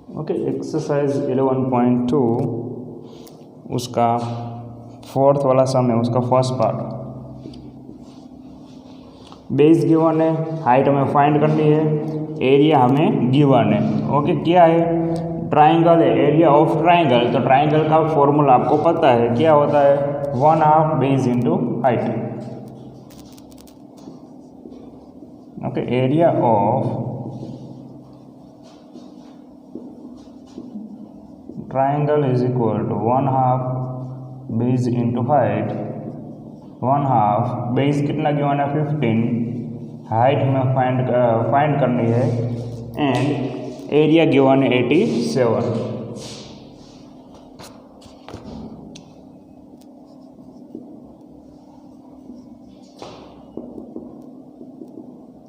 Okay, exercise 11.2 उसका fourth वाला सम है, उसका फर्स्ट पार्ट। बेस गिवन है, हाइट हमें फाइंड करनी है, एरिया हमें गिवन है। ओके, क्या है? ट्राइंगल है, एरिया ऑफ ट्राइंगल। तो ट्राइंगल का फॉर्मूला आपको पता है, क्या होता है? 1/2 base into height. Okay, area of triangle is equal to 1/2 base into height। 1/2 base कितना गिवन है? 15। हाइट हमें फाइंड करनी है एंड एरिया गिवन है 87।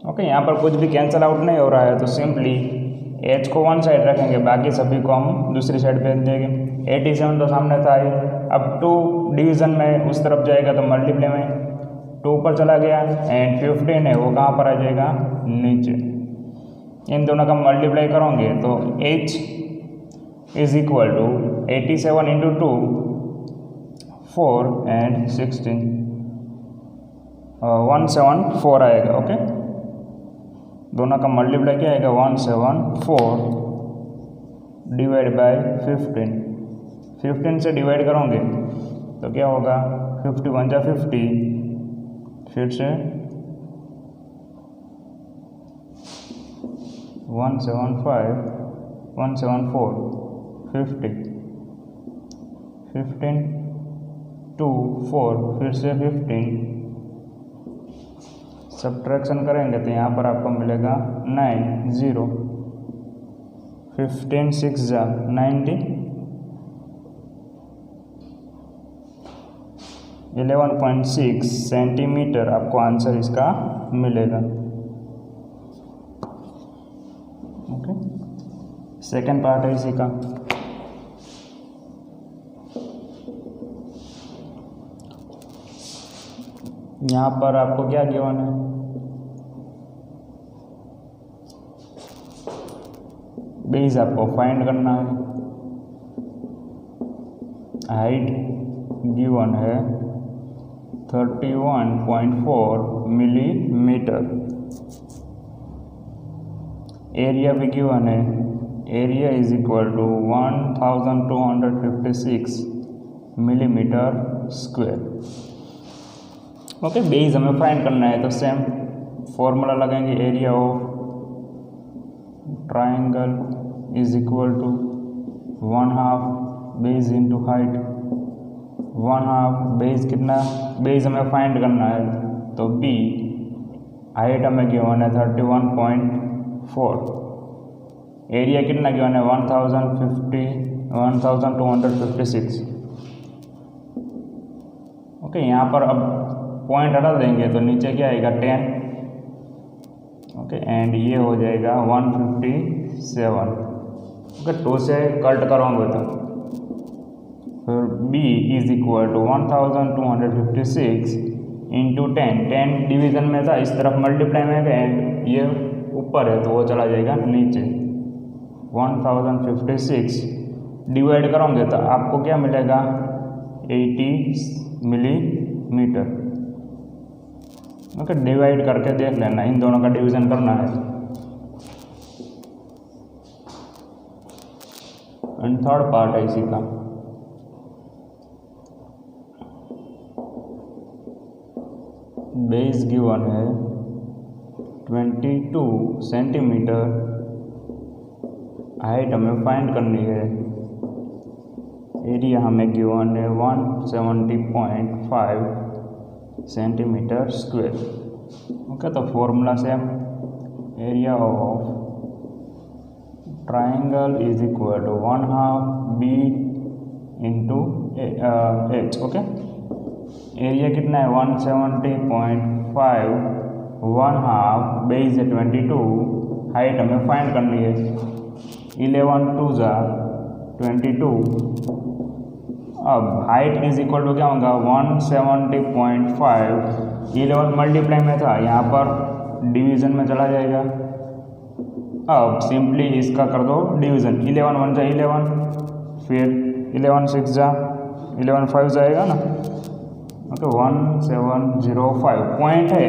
ओके, यहाँ पर कुछ भी कैंसिल आउट नहीं हो रहा है, तो सिंपली एच को वन साइड रखेंगे, बाकी सभी को हम दूसरी साइड भेज देंगे। 87 तो सामने था ही, अब 2 डिवीज़न में उस तरफ जाएगा तो मल्टीप्लाई में 2 पर चला गया एंड 15 है वो कहाँ पर आ जाएगा? नीचे। इन दोनों का मल्टीप्लाई करोगे तो h is equal to 87 into 2 4 and 16 174 आएगा। ओके, दोनों का मल्टीप्लाई क्या आएगा? 174 डिवाइड बाय 15। 15 से डिवाइड करोगे तो क्या होगा? 51 जा 50, फिर से 175 174 50 15 2 4, फिर से 15। सब्ट्रैक्शन करेंगे तो यहाँ पर आपको मिलेगा 9 0 15 6 जा 90 11.6 सेंटीमीटर आपको आंसर इसका मिलेगा। ओके, सेकेंड पार्ट है इसी का। यहाँ पर आपको क्या गिवन है? बेस आपको फाइंड करना है, हाइट गिवन है 31.4 मिलीमीटर, एरिया भी गिवन है, area is equal to 1256 millimetre square. Okay, base हमें फाइंड करना है तो सेम फॉर्मूला लगाएंगे, area of triangle is equal to 1/2 base into height. 1/2 base कितना? बेस हमें फाइंड करना है तो बी, हाइट हमें गिवन है 31.4, एरिया कितना गिवन है? 1256। ओके, यहाँ पर अब पॉइंट हटा देंगे तो नीचे क्या आएगा? 10। ओके, एंड ये हो जाएगा 157। ओके, 2 से कट करोगे तो फिर b is equal to 1256 into 10 division में था, इस तरफ मल्टीप्लाई में है एंड ये ऊपर है तो वो चला जाएगा नीचे। 1056 डिवाइड करोगे तो आपको क्या मिलेगा? 80 मिलीमीटर। ओके, डिवाइड करके देख लेना, इन दोनों का डिवीज़न करना है। एंड थर्ड पार्ट है इसी का। बेस गिवन है 22 सेंटीमीटर, हाइट हमें फाइंड करनी है, एरिया हमें गिवन है 170.5 सेंटीमीटर स्क्वायर। ओके, तो formula same, area of triangle is equal to 1/2 B into H. Okay, area कितना है? 170.5, 1/2 बेस है 22, हाइट हमें फाइंड करनी है 11 2 जा 22। अब हाइट इज इक्वल टू क्या होगा? 170.5, 11 मल्टीप्लाई में था, यहाँ पर डिवीज़न में चला जाएगा अब सिंपली इसका कर दो डिवीज़न, 11 1 जा 11, फिर 11 6 जा 11 5 जाएगा ना। ओके 1705 पॉइंट है,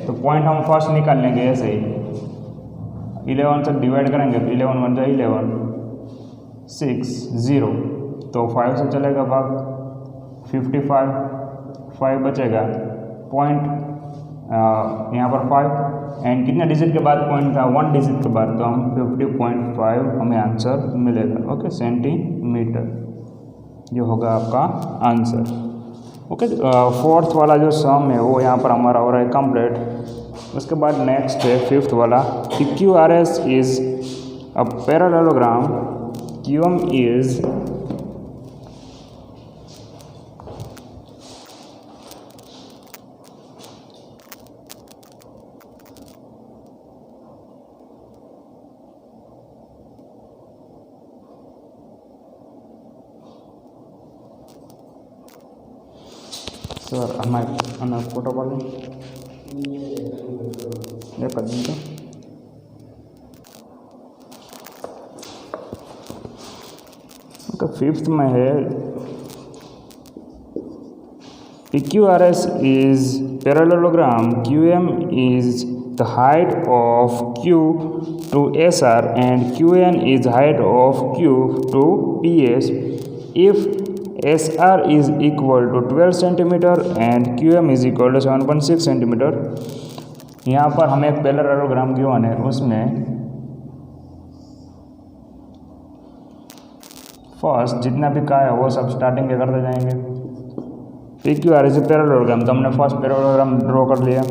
तो पॉइंट हम फर्स्ट निकाल लेंगे ऐसे ही, 11 से डिवाइड करेंगे तो 11 1 जा 11 6 0, तो 5 से चलेगा भाग 55, 5 बचेगा पॉइंट यहाँ पर 5 एंड कितने डिजिट के बाद पॉइंट था, 1 डिजिट के बाद, तो हम 50.5 हमें आंसर मिलेगा। ओके सेंटीमीटर, ये होगा आपका आंसर। ओके फोर्थ वाला जो सम है वो यहाँ पर हमारा हो रहा है कंप्लीट। उसके बाद नेक्स्ट है फिफ्थ वाला, QRS is a parallelogram, QM is sir हमारे फोटो बोल ये कर देंगे। फिफ्थ में है PQRS is parallelogram, QM is the height of Q to SR and QN is height of Q to PS. If SR is equal to 12 cm and QM is equal to 7.6 cm. यहाँ पर हमें एक parallelogram given है, उसमें first जितना भी का है वो सब स्टार्टिंग के करते जाएंगे। PQRS इज पैरेललोग्राम, तो हमने फर्स्ट पैरेललोग्राम ड्रॉ कर लिया।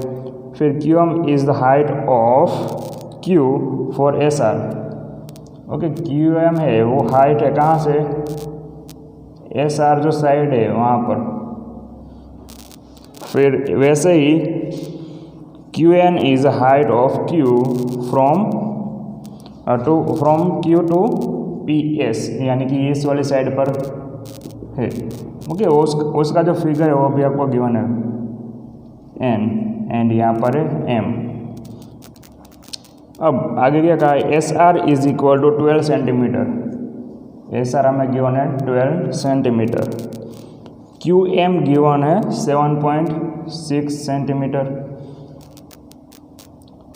फिर QM is the height of Q for SR। Okay QM है वो हाइट है कहाँ से, SR जो साइड है वहाँ पर। फिर वैसे ही QN is height of Q from Q to PS, यानी कि इस वाली साइड पर है। ओके उसका जो फिगर है वो भी आपको गिवन है N एंड यहाँ पर है M। अब आगे क्या कहा है, SR is equal to 12 centimetre, SR हमें गिवन है 12 सेंटीमीटर। QM गिवन है 7.6 सेंटीमीटर।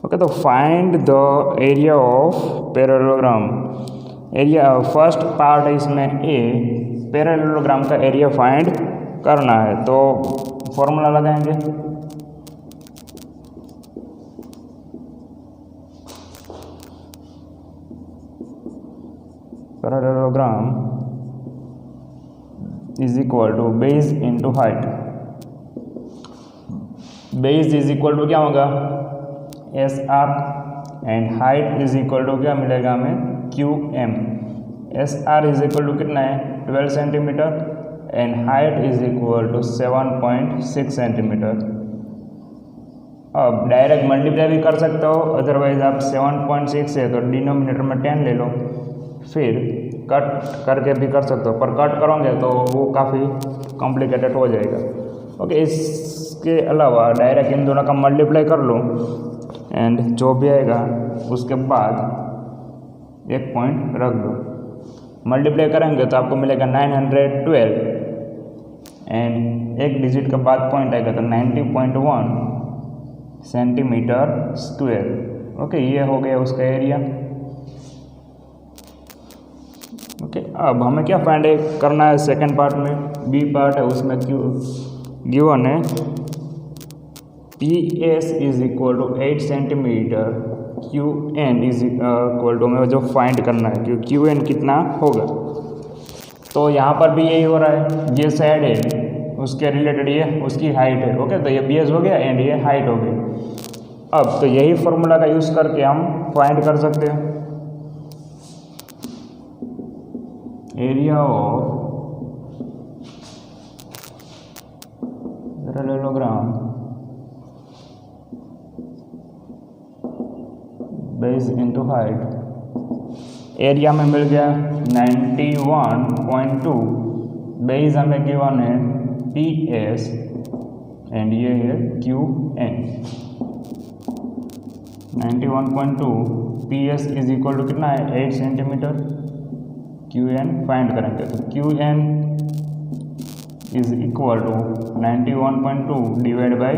ओके तो find the area of parallelogram. Area first part है इसमें A, पैरेललोग्राम का एरिया फाइंड करना है, तो फॉर्मूला लगाएंगे। Parallelogram is equal to base into height. Base is equal to क्या होगा SR and height is equal to क्या मिलेगा हमें QM। SR is equal to कितना है 12 centimetre and height is equal to 7.6 centimetre. अब डायरेक्ट मल्टीप्लाई भी कर सकते हो, अदरवाइज आप 7.6 है तो डिनोमिनेटर में 10 ले लो, फिर कट करके भी कर सकते हो, पर कट करोगे तो वो काफ़ी कॉम्प्लिकेटेड हो जाएगा। ओके इसके अलावा डायरेक्ट इन दोनों का मल्टीप्लाई कर लो एंड जो भी आएगा उसके बाद एक पॉइंट रख दो। मल्टीप्लाई करेंगे तो आपको मिलेगा 912 एंड एक डिजिट के बाद पॉइंट आएगा तो 90.1 सेंटीमीटर स्क्वायर। ओके ये हो गया उसका एरिया। ओके अब हमें क्या फाइंड करना है सेकंड पार्ट में, बी पार्ट है उसमें गिवन है PS is equal to 8 centimetre, QN is equal to हमें जो फाइंड करना है कि QN कितना होगा। तो यहाँ पर भी यही हो रहा है, ये साइड है उसके रिलेटेड ये उसकी हाइट है। ओके तो ये PS हो गया एंड ये हाइट हो गई। अब तो यही फॉर्मूला का यूज़ करके हम फाइंड कर सकते हैं area of parallelogram base into height. Area में मिल गया 91.2, बेस हमें गिवन है PS एंड ये है QN। 91.2 P S is equal to कितना है 8 सेंटीमीटर, क्यू एन फाइंड करेंगे तो Q N is equal to 91.2 divide by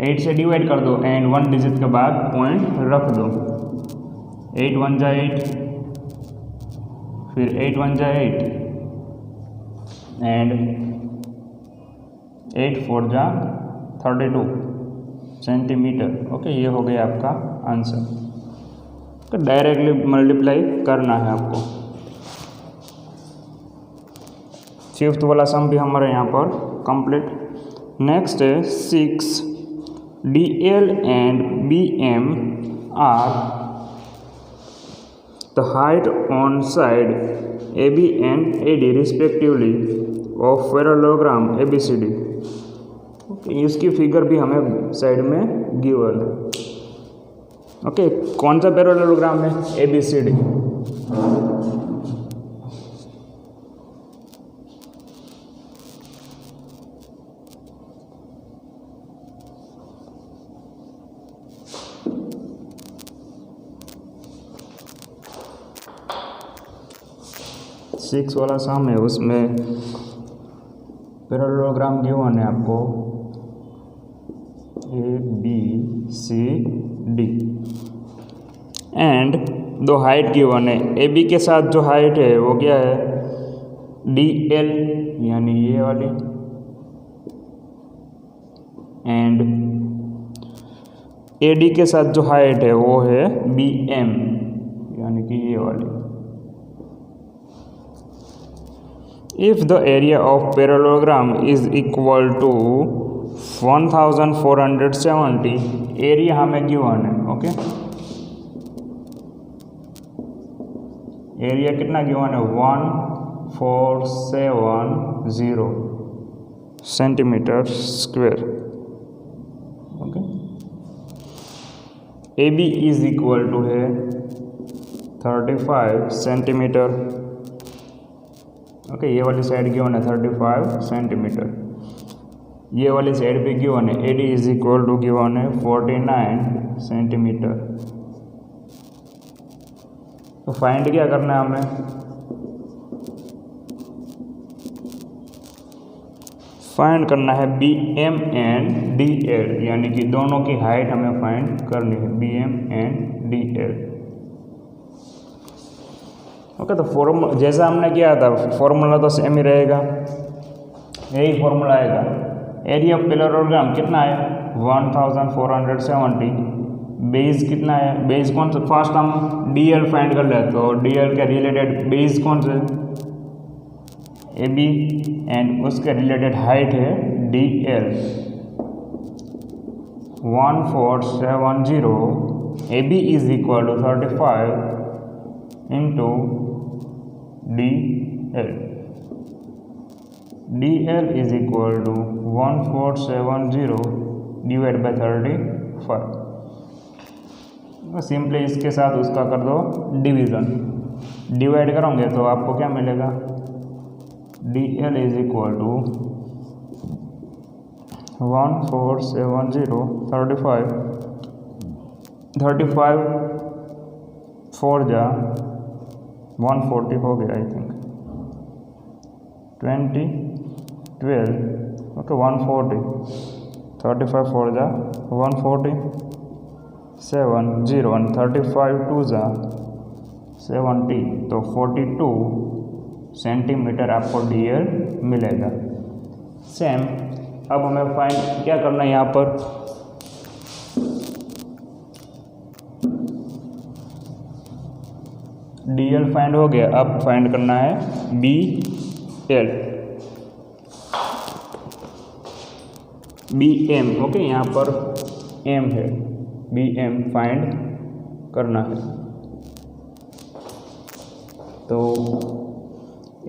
8 से डिवाइड कर दो एंड 1 डिजिट के बाद पॉइंट रख दो। 8 1 जा 8, फिर 8 1 जा 8 एंड 8 4 जा 32 सेंटीमीटर। ओके, ये हो गया आपका आंसर। तो डायरेक्टली मल्टीप्लाई करना है आपको। फिफ्थ वाला सम भी हमारे यहाँ पर कंप्लीट। नेक्स्ट है 6 DL and BM are the height on side AB and AD respectively of parallelogram ABCD। इसकी फिगर भी हमें साइड में गिवन है। ओके, कौन सा पैरेललोग्राम है? ABCD। सिक्स वाला सम है, उसमें पैरेललोग्राम गिवन है आपको ABCD एंड दो हाइट गिवन है। AB के साथ जो हाइट है वो क्या है? DL यानी ये वाली, एंड AD के साथ जो हाइट है वो है BM यानी कि ये वाली। If the area of parallelogram is equal to 1470, area हमें गिवन है। ओके, एरिया कितना गिवन है? 1470 centimetre square. Okay, AB is equal to है 35 सेंटीमीटर। ओके, ये वाली साइड गिवन है 35 सेंटीमीटर, ये वाली साइड पे गिवन है AD is equal to given है 49 सेंटीमीटर। तो फाइंड क्या करना है हमें? फाइंड करना है BM एंड DL, यानी कि दोनों की हाइट हमें फाइंड करनी है, BM एंड DL। ओके, तो फॉर्मूला जैसा हमने किया था फॉर्मूला तो सेम ही रहेगा, यही फॉर्मूला आएगा। एरिया ऑफ पैरेललोग्राम कितना है? 1470। बेस कितना है? बेस कौन सा? फर्स्ट हम DL फाइंड कर ले, तो DL के रिलेटेड बेस कौन से? AB एंड उसके रिलेटेड हाइट है DL। 1470 AB is equal to 35 into DL। DL is equal to 1470 divide by 35। Simply इसके साथ उसका कर दो डिवीज़न, डिवाइड करोगे तो आपको क्या मिलेगा? DL इज इक्वल टू 1470 35 4 जा 140 हो गया आई थिंक, 20 12 ओके 140, 35 4 जा 140, 7 0 1 35 2 जा 70, तो 42 सेंटीमीटर आपको DL मिलेगा। सेम अब हमें फाइंड क्या करना है यहाँ पर? DL फाइंड हो गया, अब फाइंड करना है BL BM। ओके, यहाँ पर M है, BM फाइंड करना है। तो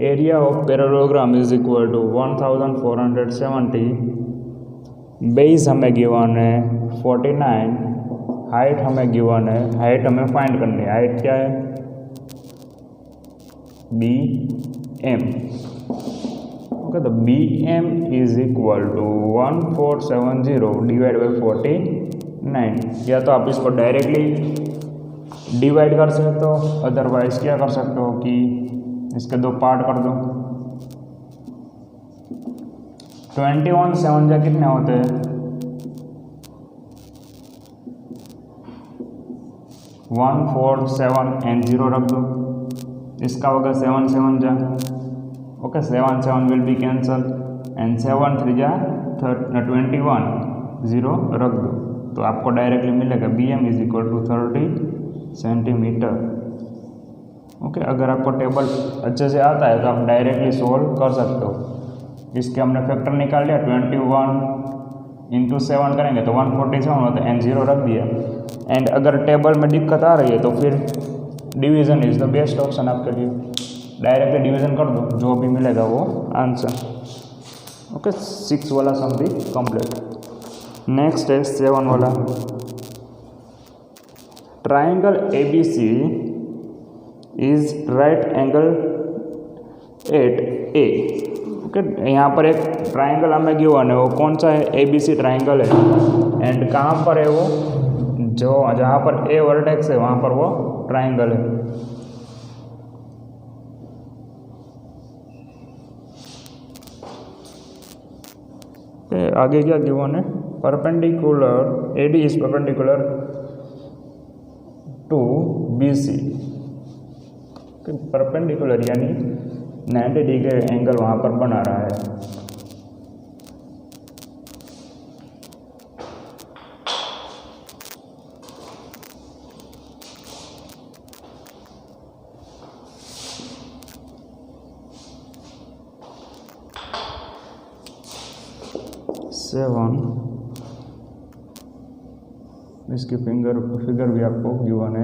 area of parallelogram is equal to 1470, base हमें गिवन है 49, हाइट हमें गिवन है, हाइट हमें फाइंड करनी है। हाइट क्या है? BM। ओके, तो BM is equal to 1470 divide by 49, या तो आप इसको डायरेक्टली डिवाइड कर सकते हो, अदरवाइज क्या कर सकते हो कि इसके 2 पार्ट कर दो। 21 7 जा कितने होते हैं? 1 4 7 एंड 0 रख दो। इसका होगा 7 7 जा, okay 7 7 will be cancel and 7 3 जा 21, 0 रख दो तो आपको डायरेक्टली मिलेगा BM is equal to 30 centimetre. Okay, अगर आपको टेबल अच्छे से आता है तो आप डायरेक्टली सोल्व कर सकते हो। इसके हमने फैक्टर निकाल लिया, 21 इंटू 7 करेंगे तो 147 होता है एंड 0 रख दिया। एंड अगर टेबल में दिक्कत आ रही है तो फिर division is the best option आपके लिए, डायरेक्टली डिवीज़न कर दो, जो भी मिलेगा वो आंसर। ओके, 6 वाला सम भी कंप्लीट। नेक्स्ट है 7 वाला। Triangle ABC is right angle at A। Okay, यहाँ पर एक ट्राइंगल हमें गिवन है, वो कौन सा है? ABC ट्राइंगल है। एंड कहाँ पर है वो? जो जहाँ पर A वर्टेक्स है वहाँ पर वो ट्राइंगल है। ओके, आगे क्या गिवन है? Perpendicular AD is perpendicular to BC। Perpendicular यानी 90 डिग्री एंगल वहाँ पर बना रहा है। इसकी फिगर भी आपको गिवन है।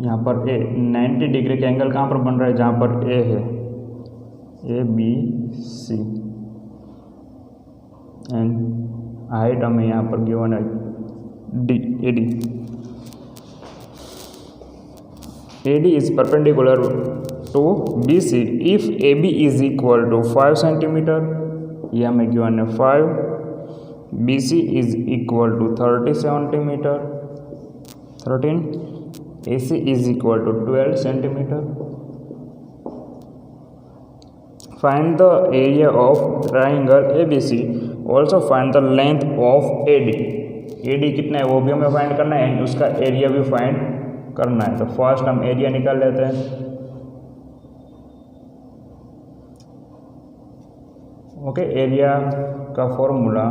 यहाँ पर A 90 डिग्री का एंगल कहाँ पर बन रहा है? जहाँ पर A है, ABC एंड हाइट हमें यहाँ पर गिवन है AD। AD is perpendicular to BC if AB is equal to 5 centimetre, ये हमें गिवन है 5। BC is equal to 30 centimetre 13। AC is equal to 12 centimeter. Find the area of triangle ABC. Also find the length of AD. AD कितना है वो भी हमें find करना है एंड उसका एरिया भी फाइंड करना है। तो फर्स्ट हम एरिया निकाल लेते हैं। ओके, एरिया का formula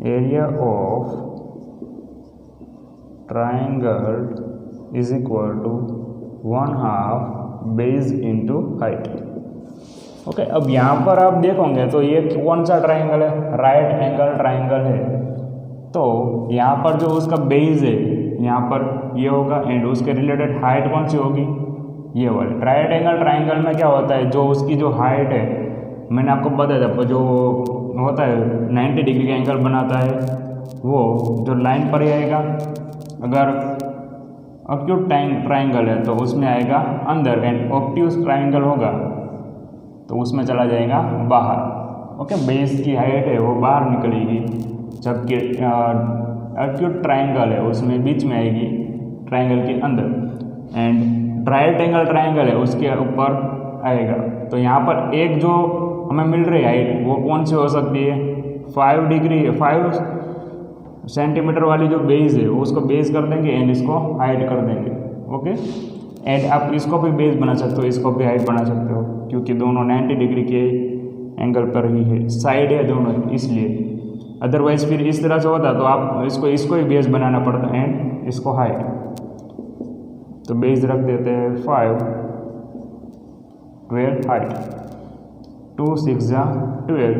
area of triangle is equal to 1/2 base into height। Okay, अब यहाँ पर आप देखोगे तो ये कौन सा ट्राइंगल है? राइट एंगल ट्राइंगल है। तो यहाँ पर जो उसका बेस है यहाँ पर ये होगा एंड उसके रिलेटेड हाइट कौन सी होगी? ये वाली। राइट एंगल ट्राइंगल में क्या होता है? जो उसकी जो हाइट है, मैंने आपको बताया था, जो होता है 90 डिग्री का एंगल बनाता है, वो जो लाइन पर ही आएगा। अगर एक्यूट ट्राइंगल है तो उसमें आएगा अंदर एंड ऑब्ट्यूज ट्राइंगल होगा तो उसमें चला जाएगा बाहर। ओके, बेस की हाइट है वो बाहर निकलेगी, जबकि एक्यूट ट्राइंगल है उसमें बीच में आएगी ट्राइंगल के अंदर। एंड राइट एंगल ट्राइंगल है उसके ऊपर आएगा। तो यहाँ पर एक जो हमें मिल रही हाइट वो कौन सी हो सकती है? 5 सेंटीमीटर वाली जो बेस है वो उसको बेस कर देंगे एंड इसको हाइट कर देंगे। ओके, एंड आप इसको भी बेस बना सकते हो, इसको भी हाइट बना सकते हो, क्योंकि दोनों 90 डिग्री के एंगल पर ही है, साइड है दोनों, इसलिए। अदरवाइज फिर इस तरह से होता तो आप इसको ही बेस बनाना पड़ता एंड इसको हाइट। तो बेस रख देते हैं 5, 12 हाइट, 2 6 12,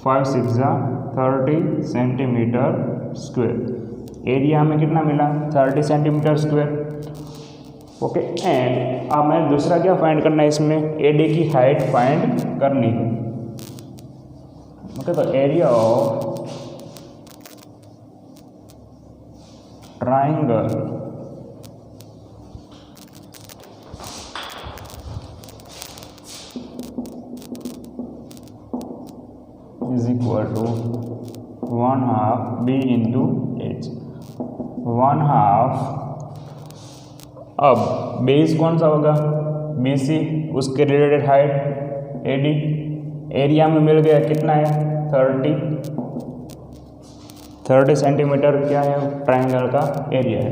5 6 30 सेंटीमीटर स्क्वायर। एरिया हमें कितना मिला? 30 सेंटीमीटर स्क्वायर। ओके, एंड अब हमें दूसरा क्या फाइंड करना है? इसमें AD की हाइट फाइंड करनी है। ओके, तो area of triangle equal to 1/2 B into H 1/2। अब बेस कौन सा होगा, बी सी, उसके related height A D, area में मिल गया कितना है 30 सेंटीमीटर क्या है ट्राइंगल का एरिया है।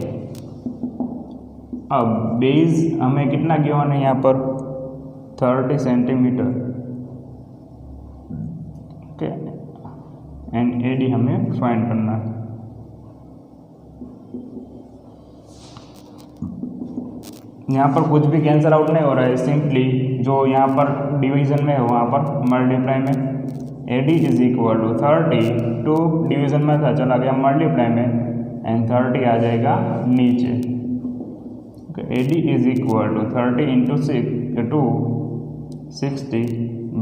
अब बेस हमें कितना गिवन है यहाँ पर 30 सेंटीमीटर, ओके, एंड एडी हमें फाइंड करना है। यहाँ पर कुछ भी कैंसिल आउट नहीं हो रहा है, सिंपली जो यहाँ पर डिवीजन में है वहाँ पर मल्टीप्लाई में AD is equal to 30 two division में था चला गया मल्टीप्लाई में एंड 30 आ जाएगा नीचे। AD is equal to 30 into 60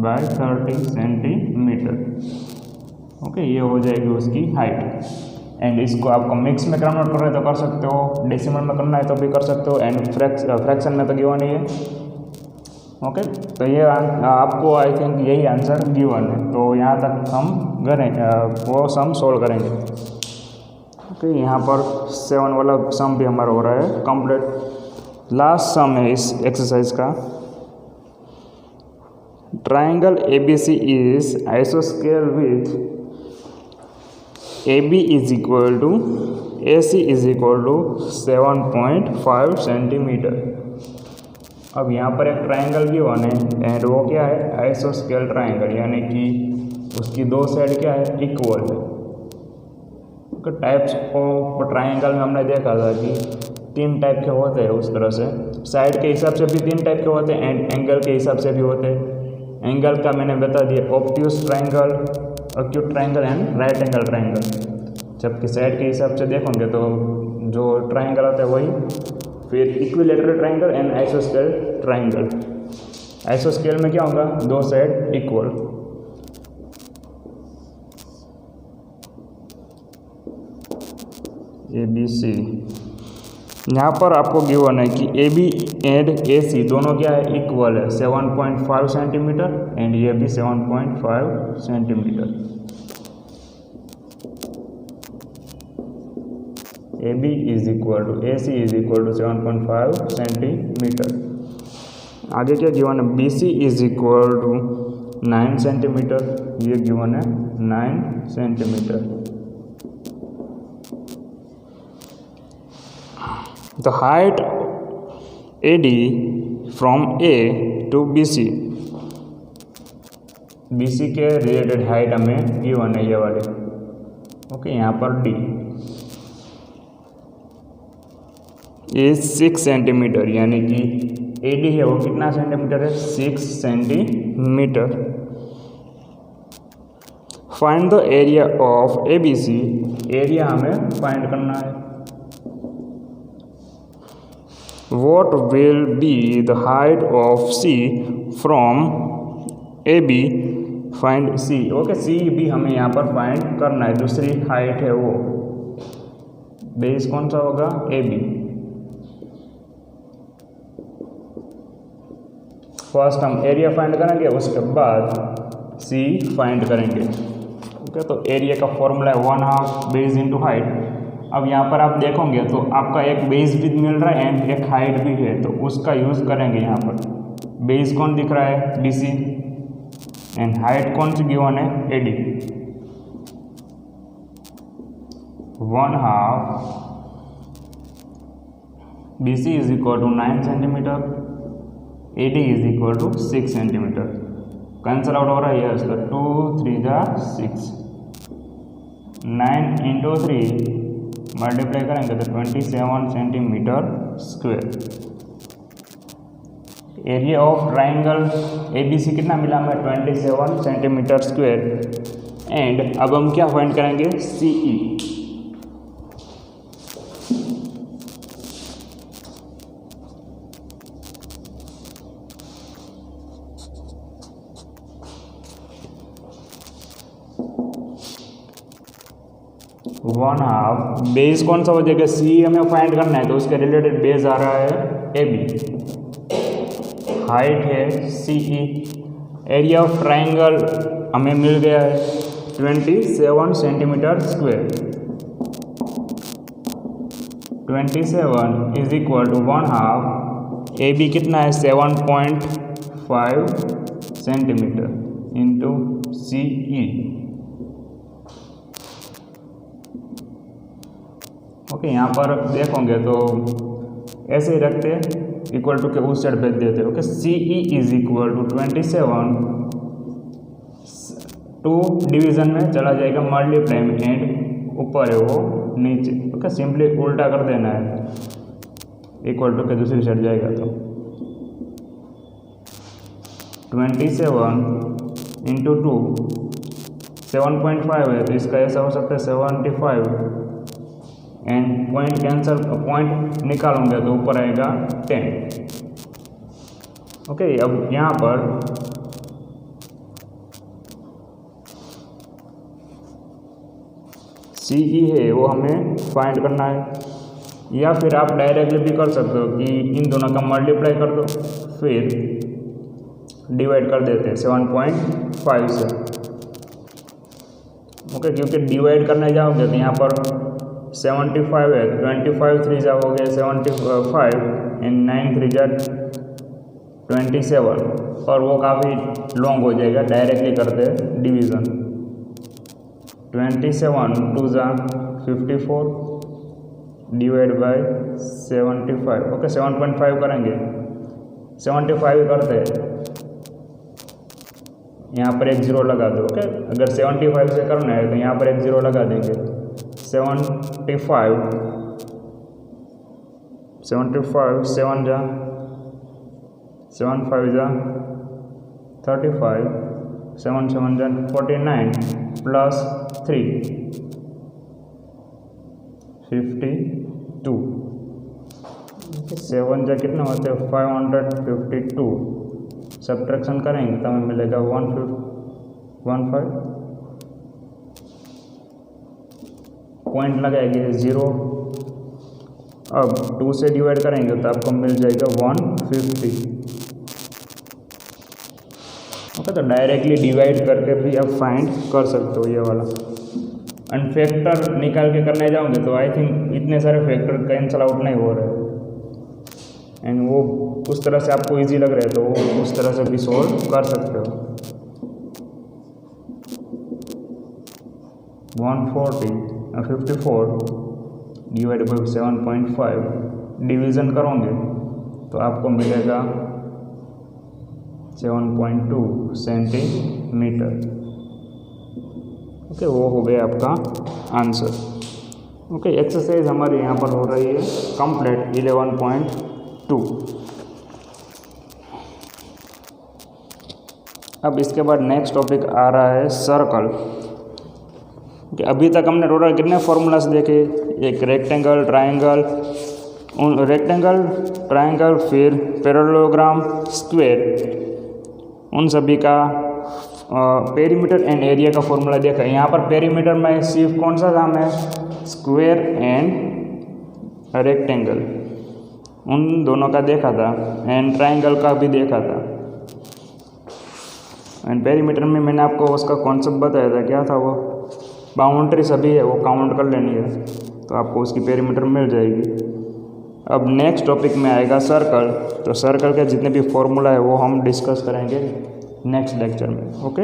by 30 centimetre. Okay, ये हो जाएगी उसकी हाइट। एंड इसको आपको मिक्स में कन्वर्ट कर रहे तो कर सकते हो, डेसिमल में करना है तो भी कर सकते हो, एंड फ्रैक्शन में तो गिवन ही है। ओके, तो ये आपको आई थिंक यही आंसर गिवन है। तो यहाँ तक हम करेंगे वो सम सोल्व करेंगे। ओके, यहाँ पर 7 वाला सम भी हमारा हो रहा है कंप्लीट। लास्ट सम है इस एक्सरसाइज का। ट्राइंगल ABC इज आइसोस्केल with AB is equal to AC is equal to 7.5 centimetre. अब यहाँ पर एक ट्राइंगल गिवन है एंड वो क्या है आइसोस्केल ट्राइंगल, यानी कि उसकी दो साइड क्या है इक्वल है। टाइप्स ऑफ ट्राइंगल में हमने देखा था कि 3 टाइप के होते हैं, उस तरह से साइड के हिसाब से भी 3 टाइप के होते हैं एंड एंगल के हिसाब से भी होते हैं। एंगल का मैंने बता दिया obtuse triangle, acute triangle and right angle triangle. जबकि साइड के हिसाब से देखोगे तो जो ट्राइंगल होता है वही, फिर इक्विलेटरल ट्राइंगल एंड आइसोस्केल ट्राइंगल। आइसोस्केल में क्या होगा, दो साइड इक्वल। ABC, यहाँ पर आपको गिवन है कि AB एंड AC दोनों क्या है इक्वल है, 7.5 सेंटीमीटर एंड ये भी 7.5 centimetre. AB is equal to AC is equal to 7.5 centimetre. आगे क्या गिवन है, BC is equal to 9 centimetre, ये गिवन है 9 centimetre. The height AD from A to BC, BC के रिलेटेड हाइट हमें गिवन है ये वाले। ओके, यहाँ पर D ये 6 सेंटीमीटर, यानी कि AD है वो कितना सेंटीमीटर है 6 centimetre. Find the area of ABC, area हमें फाइंड करना है। What will be the height of C from AB, find C। Okay, C भी हमें यहाँ पर फाइंड करना है, दूसरी हाइट है वो। बेस कौन सा होगा AB। फर्स्ट हम एरिया फाइंड करेंगे, उसके बाद C फाइंड करेंगे। ओके, तो एरिया का फॉर्मूला है 1/2 बेस इंटू हाइट। अब यहाँ पर आप देखोगे तो आपका एक बेस भी मिल रहा है एंड एक हाइट भी है, तो उसका यूज़ करेंगे। यहाँ पर बेस कौन दिख रहा है BC एंड हाइट कौन सी गिवन है AD। 1/2 BC is equal to 9 centimetre, AD is equal to 6 centimetre. Cancel out हो रहा है, यस, तो 2 3 जा 6, 9 इंटू 3 मल्टीप्लाई करेंगे तो 27 centimetre square. Area of triangle ABC कितना मिला हमें 27 सेंटीमीटर स्क्वायर। एंड अब हम क्या फाइंड करेंगे CE। वन हाफ बेस कौन सा हो जाएगा C हमें फाइंड करना है, तो उसके रिलेटेड बेस आ रहा है AB, हाइट है CE, एरिया ऑफ ट्राइंगल हमें मिल गया है 27 centimetre square. 27 is equal to 1/2 A B कितना है 7.5 centimetre into C E. Okay, यहाँ पर देखोगे तो ऐसे ही रखते इक्वल टू के उस साइड भेज देते। Okay, C E is equal to 27 two division में चला जाएगा मल्टीप्लाई में एंड ऊपर है वो नीचे। ओके, सिंपली उल्टा कर देना है, इक्वल टू के दूसरी साइड जाएगा तो 27 इंटू 2 7.5 है तो इसका ऐसा हो सकता है 75 एंड पॉइंट कैंसल, पॉइंट निकालोगे तो ऊपर आएगा 10। ओके, अब यहाँ पर सी ई है वो हमें फाइंड करना है, या फिर आप डायरेक्टली भी कर सकते हो कि इन दोनों का मल्टीप्लाई कर दो फिर डिवाइड कर देते हैं 7.5 से। ओके, क्योंकि डिवाइड करने जाओगे तो यहाँ पर 75 है, 25 3 जा हो गए 75 एंड 9 3 जा 27 और वो काफ़ी लॉन्ग हो जाएगा, डायरेक्टली करते डिवीज़न। 27 2 जा 54 डिवाइड बाय 75। ओके, 7.5 करेंगे, 75 करते यहाँ पर एक ज़ीरो लगा दो। ओके, अगर 75 से करना है तो यहाँ पर एक ज़ीरो लगा देंगे। 75 7 जा 7 5 जा 35 7 7 जा 49 प्लस 3 52 7 जा कितना होते हैं 552 सब्ट्रैक्शन करेंगे तो हमें मिलेगा 15 पॉइंट लगाएंगे 0। अब 2 से डिवाइड करेंगे तो आपको मिल जाएगा 150। ओके, तो डायरेक्टली डिवाइड करके भी आप फाइंड कर सकते हो ये वाला। एंड फैक्टर निकाल के करने जाओगे तो आई थिंक इतने सारे फैक्टर कैंसल आउट नहीं हो रहे एंड वो उस तरह से आपको इजी लग रहा है तो वो उस तरह से भी सोल्व कर सकते हो। 54 डिवाइड बाई 7.5 डिवीज़न करोगे तो आपको मिलेगा 7.2 सेंटीमीटर। ओके, वो हो गया आपका आंसर। ओके, एक्सरसाइज हमारी यहाँ पर हो रही है कंप्लीट 11.2। अब इसके बाद नेक्स्ट टॉपिक आ रहा है सर्कल। कि अभी तक हमने टोटल कितने फॉर्मूलाज देखे, एक रेक्टेंगल, ट्रायंगल, रेक्टेंगल, ट्रायंगल, फिर पैरेललोग्राम, स्क्वायर, उन सभी का पेरीमीटर एंड एरिया का फॉर्मूला देखा। यहाँ पर पेरीमीटर में सिर्फ कौन सा था हमें स्क्वायर एंड रेक्टेंगल, उन दोनों का देखा था एंड ट्रायंगल का भी देखा था। एंड पेरीमीटर में मैंने आपको उसका कॉन्सेप्ट बताया था, क्या था वो, बाउंड्री सभी है वो काउंट कर लेनी है तो आपको उसकी पेरीमीटर मिल जाएगी। अब नेक्स्ट टॉपिक में आएगा सर्कल। तो सर्कल के जितने भी फॉर्मूला है वो हम डिस्कस करेंगे नेक्स्ट लेक्चर में। ओके।